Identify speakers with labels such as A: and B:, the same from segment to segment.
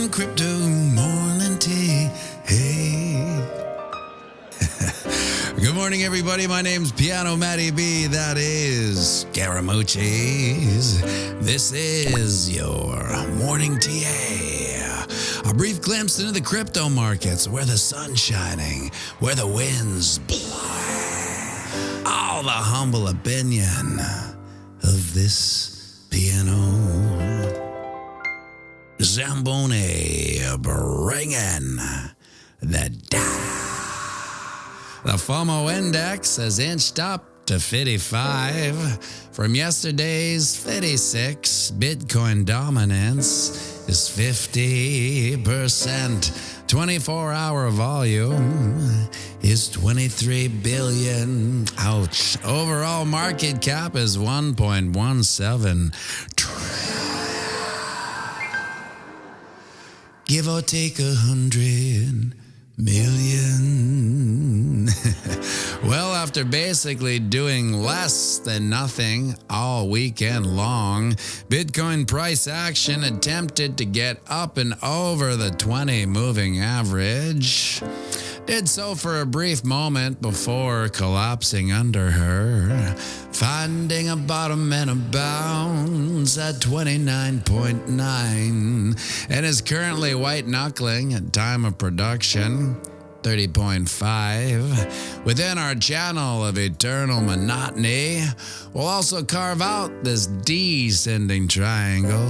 A: Crypto Morning Tea. Hey. Good morning, everybody. My name's pianomattyb. That is Scaramucci's. This is your morning TA. A brief glimpse into the crypto markets, where the sun's shining, where the winds blow. All the humble opinion of this piano. Zamboni bringing the The FOMO index has inched up to 55 from yesterday's 56. Bitcoin dominance is 50%. 24-hour volume is 23 billion. Ouch. Overall market cap is 1.17 trillion. Give or take 100 million. Well, after basically doing less than nothing all weekend long, Bitcoin price action attempted to get up and over the 20 moving average. Did so for a brief moment before collapsing under her, finding a bottom and a bounce at 29.9, and is currently white-knuckling at time of production, 30.5. Within our channel of eternal monotony, we'll also carve out this descending triangle,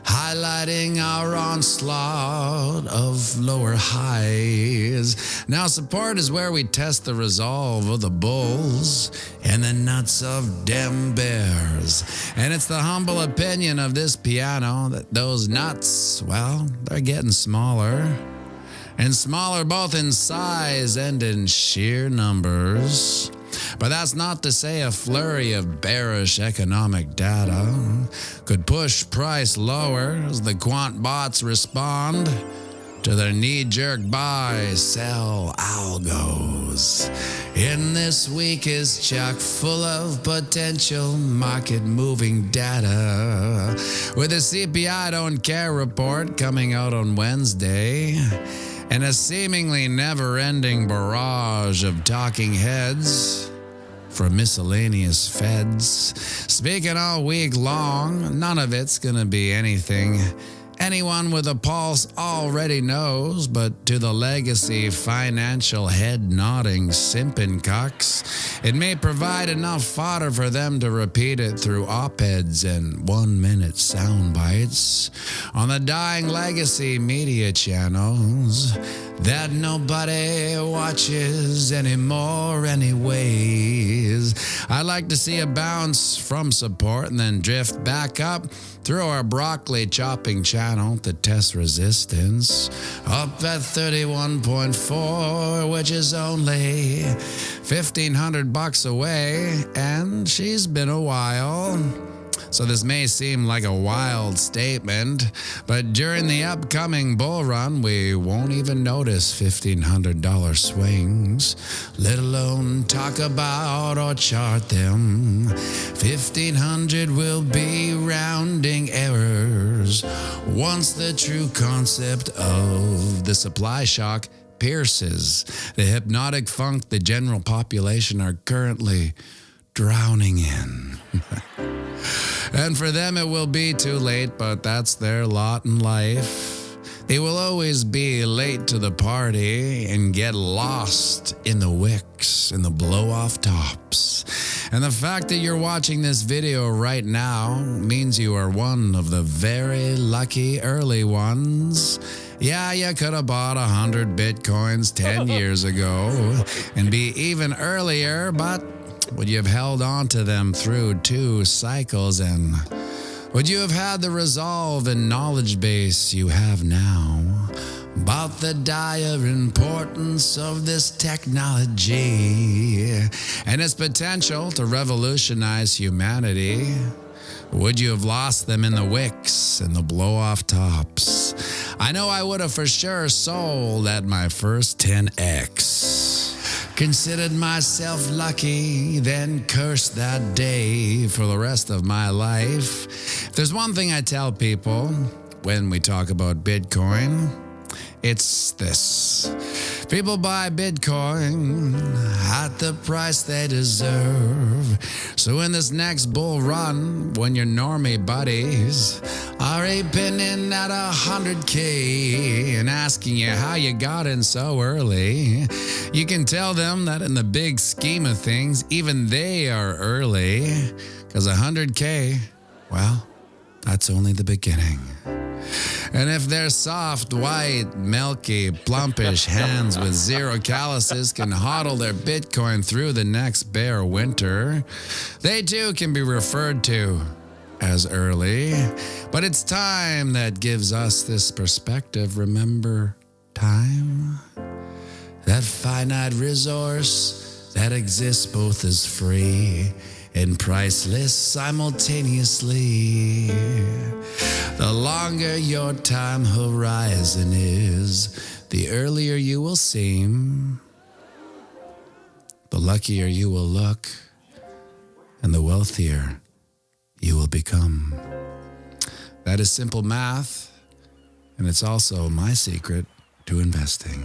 A: highlighting our onslaught of lower highs. Now, support is where we test the resolve of the bulls and the nuts of dem bears. And it's the humble opinion of this piano that those nuts, well, they're getting smaller. And smaller both in size and in sheer numbers. But that's not to say a flurry of bearish economic data could push price lower as the quant bots respond to their knee-jerk buy-sell algos. In this week is chock full of potential market-moving data, with a CPI don't care report coming out on Wednesday, and a seemingly never-ending barrage of talking heads from miscellaneous feds. Speaking all week long, none of it's gonna be anything anyone with a pulse already knows, but to the legacy financial head-nodding simpin' cucks, it may provide enough fodder for them to repeat it through op-eds and one-minute sound bites on the dying legacy media channels that nobody watches anymore anyways. I'd like to see a bounce from support and then drift back up through our broccoli chopping channel to test resistance up at 31.4, which is only $1,500 away, and she's been a while. So this may seem like a wild statement, but during the upcoming bull run, we won't even notice $1,500 swings, let alone talk about or chart them. 1,500 will be rounding errors once the true concept of the supply shock pierces the hypnotic funk the general population are currently drowning in. And for them it will be too late, but that's their lot in life. They will always be late to the party and get lost in the wicks and the blow-off tops. And the fact that you're watching this video right now means you are one of the very lucky early ones. Yeah, you could have bought 100 Bitcoins 10 years ago and be even earlier, but would you have held on to them through 2 cycles, and would you have had the resolve and knowledge base you have now about the dire importance of this technology and its potential to revolutionize humanity? Would you have lost them in the wicks and the blow-off tops? I know I would have for sure sold at my first 10x. Considered myself lucky, then cursed that day for the rest of my life. If there's one thing I tell people, when we talk about Bitcoin, it's this. People buy Bitcoin at the price they deserve. So in this next bull run, when your normie buddies are aping in at 100K and asking you how you got in so early, you can tell them that in the big scheme of things, even they are early. Because 100K, well, that's only the beginning. And if their soft, white, milky, plumpish hands with zero calluses can hodl their Bitcoin through the next bare winter, they too can be referred to as early. But it's time that gives us this perspective. Remember time? That finite resource that exists both as free and priceless simultaneously. The longer your time horizon is, the earlier you will seem, the luckier you will look, and the wealthier you will become. That is simple math, and it's also my secret to investing.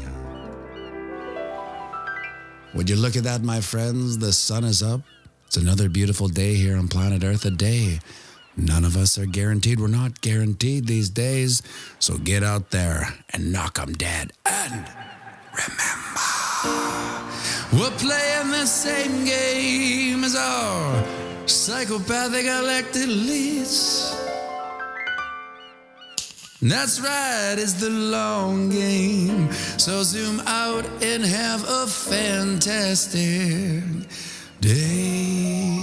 A: Would you look at that, my friends? The sun is up. It's another beautiful day here on planet Earth, a day none of us are guaranteed. We're not guaranteed these days. So get out there and knock 'em dead. And remember, we're playing the same game as our psychopathic elected elites. That's right, it's the long game. So zoom out and have a fantastic day.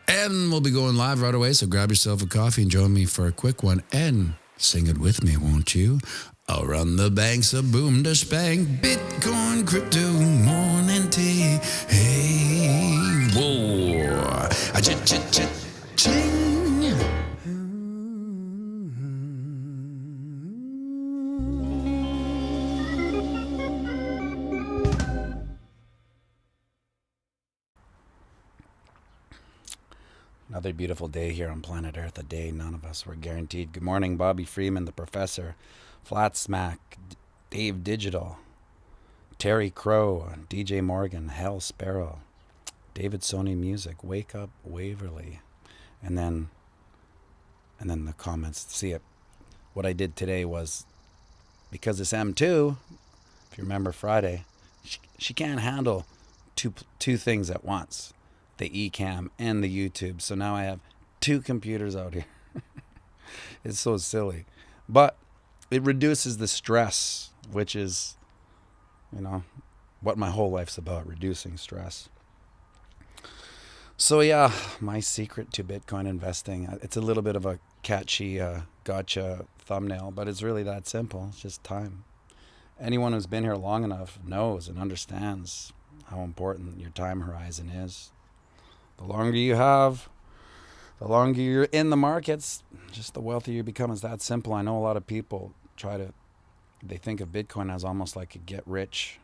A: And we'll be going live right away, so grab yourself a coffee and join me for a quick one. And sing it with me, won't you? I'll run the banks of boom to spank, Bitcoin, crypto, morning tea. Hey, whoa, a ching. Another beautiful day here on planet Earth, a day none of us were guaranteed. Good morning, Bobby Freeman, the professor, Flat Smack, Dave Digital, Terry Crow, DJ Morgan, Hell Sparrow, David Sony Music, Wake Up Waverly, and then the comments. See it. What I did today was, because this M2, if you remember Friday, she can't handle two things at once. The eCam and the YouTube. So now I have two computers out here. It's so silly. But it reduces the stress, which is, what my whole life's about, reducing stress. So yeah, my secret to Bitcoin investing. It's a little bit of a catchy gotcha thumbnail, but it's really that simple. It's just time. Anyone who's been here long enough knows and understands how important your time horizon is. The longer you have, the longer you're in the markets, just the wealthier you become. It's that simple. I know a lot of people they think of Bitcoin as almost like a get-rich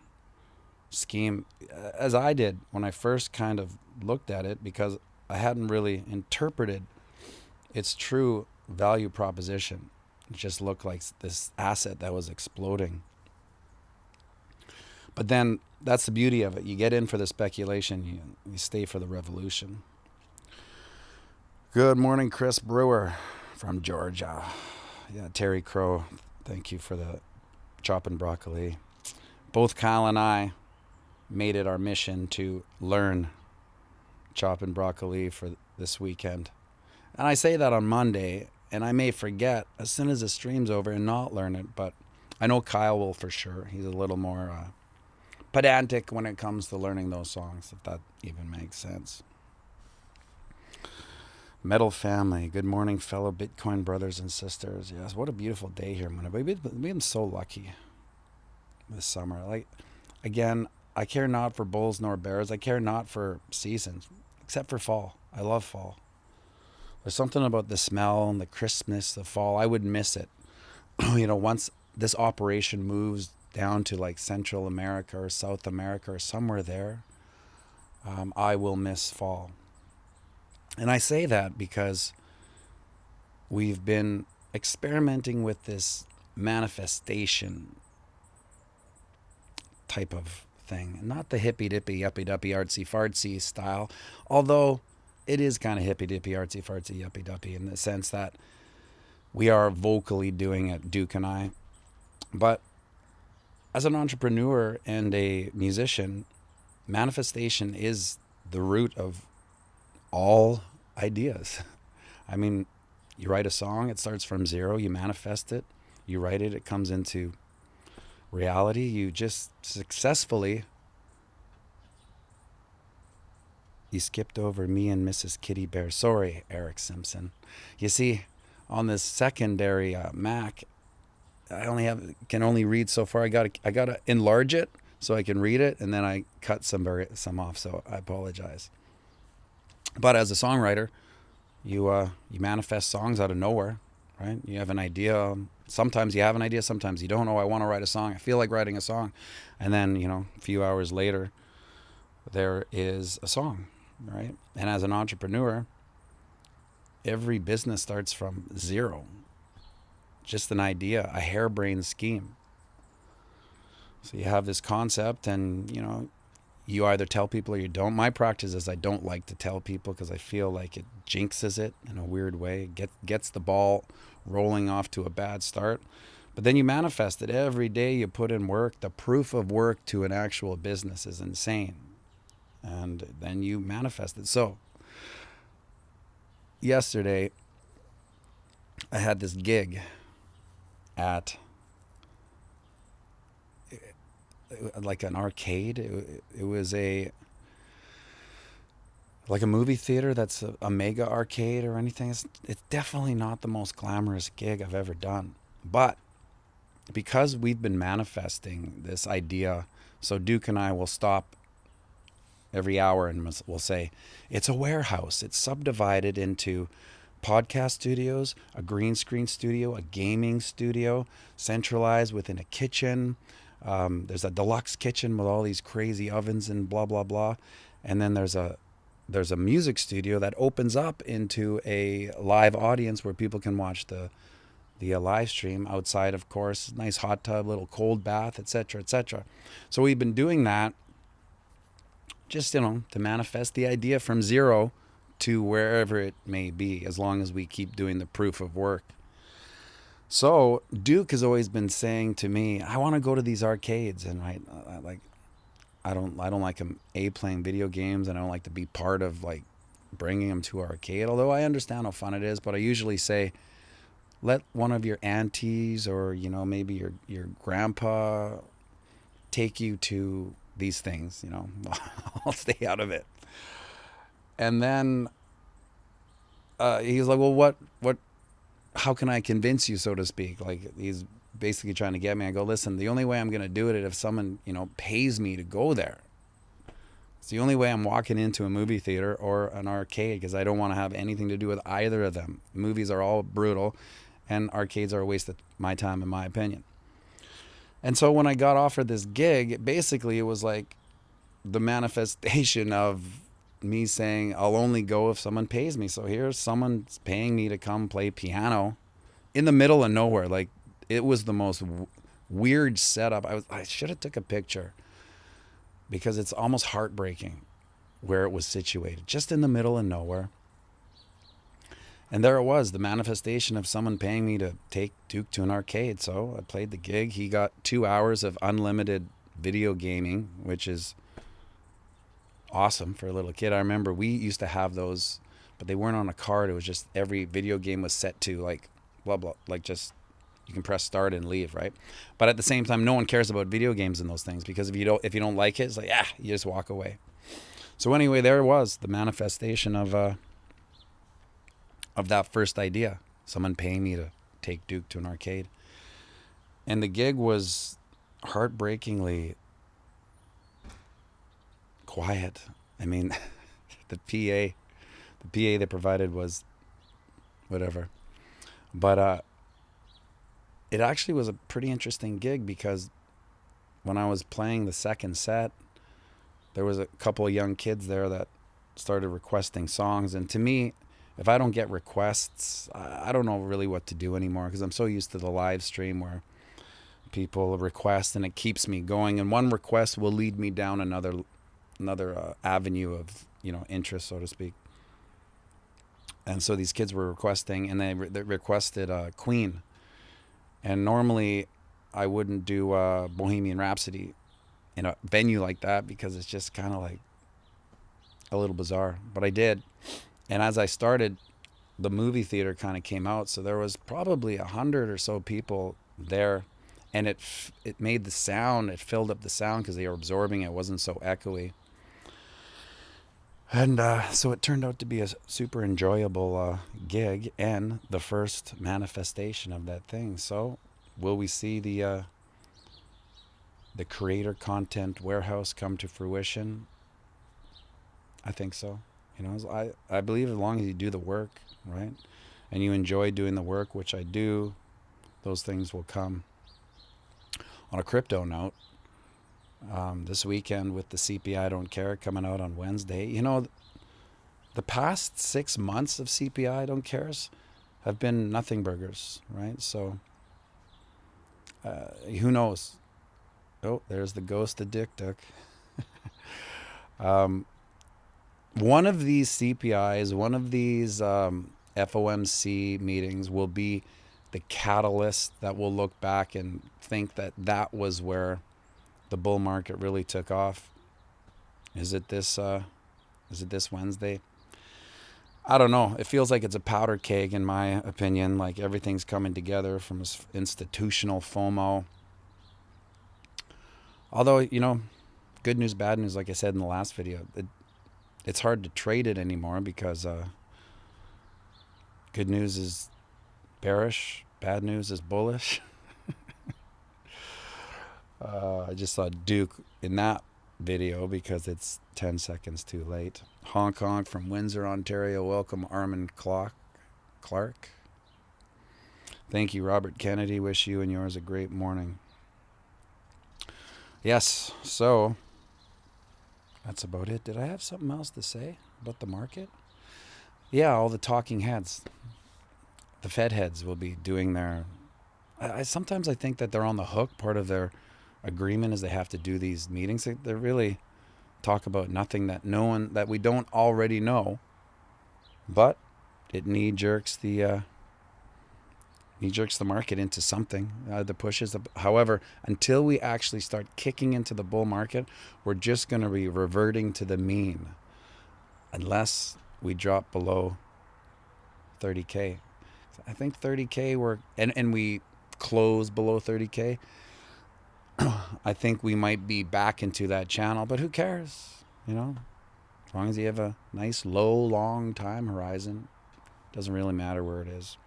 A: scheme, as I did when I first kind of looked at it, because I hadn't really interpreted its true value proposition. It just looked like this asset that was exploding. But then that's the beauty of it. You get in for the speculation, you stay for the revolution. Good morning, Chris Brewer from Georgia. Yeah, Terry Crow, thank you for the chopping broccoli. Both Kyle and I made it our mission to learn chopping broccoli for this weekend. And I say that on Monday, and I may forget as soon as the stream's over and not learn it, but I know Kyle will for sure. He's a little more pedantic when it comes to learning those songs, if that even makes sense. Metal family, good morning, fellow Bitcoin brothers and sisters. Yes, what a beautiful day here. We've been so lucky this summer. Like, again, I care not for bulls nor bears. I care not for seasons, except for fall. I love fall. There's something about the smell and the crispness of fall. I would miss it. Once this operation moves down to like Central America or South America or somewhere there, I will miss fall.
B: And I say that because we've been experimenting with this manifestation type of thing, not the hippy dippy, yuppie duppy, artsy fartsy style, although it is kind of hippy dippy, artsy fartsy, yuppie duppy in the sense that we are vocally doing it, Duke and I. But as an entrepreneur and a musician, manifestation is the root of all ideas. I mean, you write a song, it starts from zero, you manifest it, you write it, it comes into reality. You just successfully, you skipped over me and Mrs. Kitty Bear. Sorry, Eric Simpson. You see, on this secondary Mac, I only can only read so far. I gotta enlarge it so I can read it, and then I cut some off. So I apologize. But as a songwriter, you manifest songs out of nowhere, right? You have an idea. Sometimes you have an idea. Sometimes you don't know. I want to write a song. I feel like writing a song, and then a few hours later, there is a song, right? And as an entrepreneur, every business starts from zero. Just an idea, a harebrained scheme. So you have this concept, and you either tell people or you don't. My practice is I don't like to tell people because I feel like it jinxes it in a weird way. Gets the ball rolling off to a bad start. But then you manifest it every day. You put in work. The proof of work to an actual business is insane, and then you manifest it. So yesterday, I had this gig at like an arcade. It was like a movie theater that's a mega arcade or anything. It's definitely not the most glamorous gig I've ever done. But because we've been manifesting this idea, so Duke and I will stop every hour and we'll say, it's a warehouse. It's subdivided into podcast studios, a green screen studio, a gaming studio, centralized within a kitchen. There's a deluxe kitchen with all these crazy ovens and blah blah blah, and then there's a music studio that opens up into a live audience where people can watch the live stream outside, of course, nice hot tub, little cold bath, etc., etc. So we've been doing that just to manifest the idea from zero to wherever it may be, as long as we keep doing the proof of work. So Duke has always been saying to me, I want to go to these arcades, and I don't like him playing video games, and I don't like to be part of like bringing him to arcade. Although I understand how fun it is, but I usually say, let one of your aunties or maybe your grandpa take you to these things. I'll stay out of it. And then he's like, well, what? How can I convince you, so to speak? Like he's basically trying to get me. I go, listen, the only way I'm going to do it is if someone pays me to go there. It's the only way I'm walking into a movie theater or an arcade, because I don't want to have anything to do with either of them. Movies are all brutal, and arcades are a waste of my time, in my opinion. And so when I got offered this gig, basically it was like the manifestation of me saying I'll only go if someone pays me. So here's someone paying me to come play piano in the middle of nowhere. Like it was the most weird setup. I should have took a picture because it's almost heartbreaking where it was situated, just in the middle of nowhere. And there it was, the manifestation of someone paying me to take Duke to an arcade. So I played the gig. He got 2 hours of unlimited video gaming, which is awesome for a little kid. I remember we used to have those, but they weren't on a card. It was just every video game was set to like blah blah, like just you can press start and leave, right? But at the same time, no one cares about video games and those things, because if you don't like it, it's like you just walk away. So anyway, there was the manifestation of that first idea. Someone paying me to take Duke to an arcade. And the gig was heartbreakingly quiet. I mean, the PA they provided was whatever. But it actually was a pretty interesting gig, because when I was playing the second set, there was a couple of young kids there that started requesting songs. And to me, if I don't get requests, I don't know really what to do anymore, because I'm so used to the live stream where people request and it keeps me going. And one request will lead me down another avenue of, interest, so to speak. And so these kids were requesting, and they requested Queen. And normally I wouldn't do Bohemian Rhapsody in a venue like that, because it's just kind of like a little bizarre. But I did. And as I started, the movie theater kind of came out. So there was probably 100 or so people there. And it made the sound, it filled up the sound because they were absorbing it. It wasn't so echoey. And so it turned out to be a super enjoyable gig, and the first manifestation of that thing. So will we see the creator content warehouse come to fruition? I think so. I believe as long as you do the work, right, and you enjoy doing the work, which I do, those things will come. On a crypto note, this weekend with the CPI Don't Care coming out on Wednesday, the past 6 months of CPI Don't Cares have been nothing burgers, right? So who knows? Oh, there's the ghost of Dick Duck. One of these CPIs, one of these FOMC meetings will be the catalyst that will look back and think that was where the bull market really took off. Is it this Wednesday? I don't know. It feels like it's a powder keg, in my opinion. Like everything's coming together from this institutional FOMO. Although, good news, bad news, like I said in the last video, it's hard to trade it anymore, because good news is bearish, bad news is bullish. I just saw Duke in that video because it's 10 seconds too late. Hong Kong from Windsor, Ontario. Welcome, Armin Clark. Thank you, Robert Kennedy. Wish you and yours a great morning. Yes, so that's about it. Did I have something else to say about the market? Yeah, all the talking heads. The Fed heads will be doing their... sometimes I think that they're on the hook. Part of their agreement is they have to do these meetings. They really talk about nothing that we don't already know, but it knee jerks the market into something. The pushes. However, until we actually start kicking into the bull market, we're just going to be reverting to the mean, unless we drop below 30K. I think 30K and we close below 30K. I think we might be back into that channel, but who cares? As long as you have a nice low, long time horizon, doesn't really matter where it is.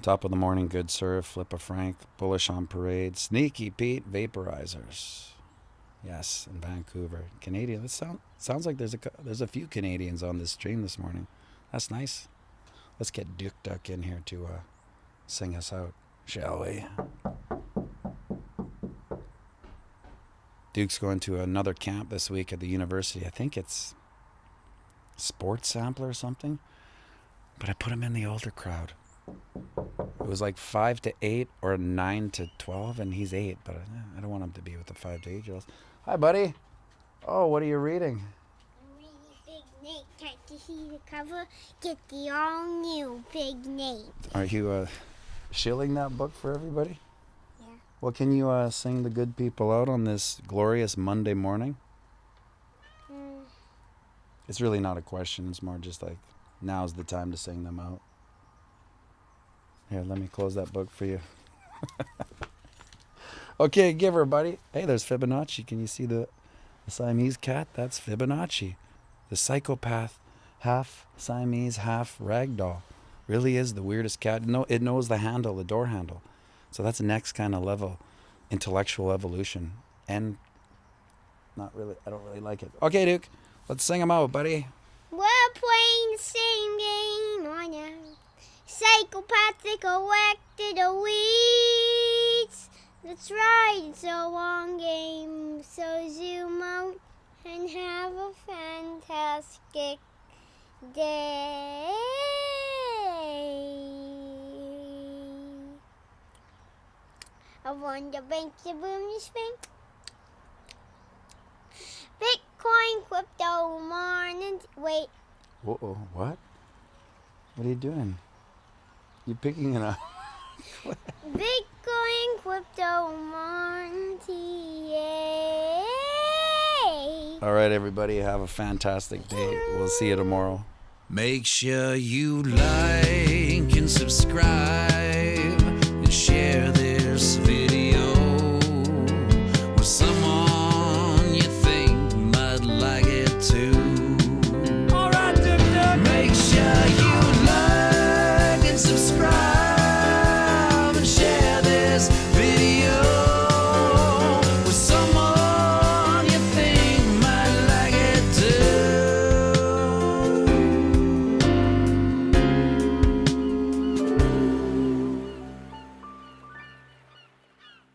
B: Top of the morning, good sir, Flip a Frank, bullish on parade, Sneaky Pete, vaporizers. Yes, in Vancouver, Canadian. That sounds like there's a few Canadians on this stream this morning. That's nice. Let's get Duke Duck in here to sing us out, shall we? Duke's going to another camp this week at the university. I think it's sports sampler or something. But I put him in the older crowd. It was like 5 to 8 or 9 to 12, and he's 8. But I don't want him to be with the 5 to 8 year olds. Hi, buddy. Oh, what are you reading?
C: I'm reading Big Nate. Can't you see the cover? Get the all new Big Nate.
B: Are you shilling that book for everybody?
C: Yeah.
B: Well, can you sing the good people out on this glorious Monday morning? It's really not a question. It's more just like, now's the time to sing them out. Here, let me close that book for you. Okay, give her, buddy. Hey, there's Fibonacci. Can you see the Siamese cat? That's Fibonacci. The psychopath, half Siamese, half ragdoll. Really is the weirdest cat. No, it knows the handle, the door handle. So that's the next kind of level, intellectual evolution. And not really, I don't really like it. Okay, Duke, let's sing them out, buddy.
C: We're playing the same game on ya. Psychopathic elected elites. That's right, it's a long game. So zoom out and have a fan fantastic day. I want the bank to boom the spring. Bitcoin, crypto, morning. Wait.
B: Uh-oh, what? What are you doing? You picking it up?
C: Bitcoin, crypto, Monty. Yay!
B: All right, everybody, have a fantastic day. We'll see you tomorrow.
A: Make sure you like and subscribe and share this video.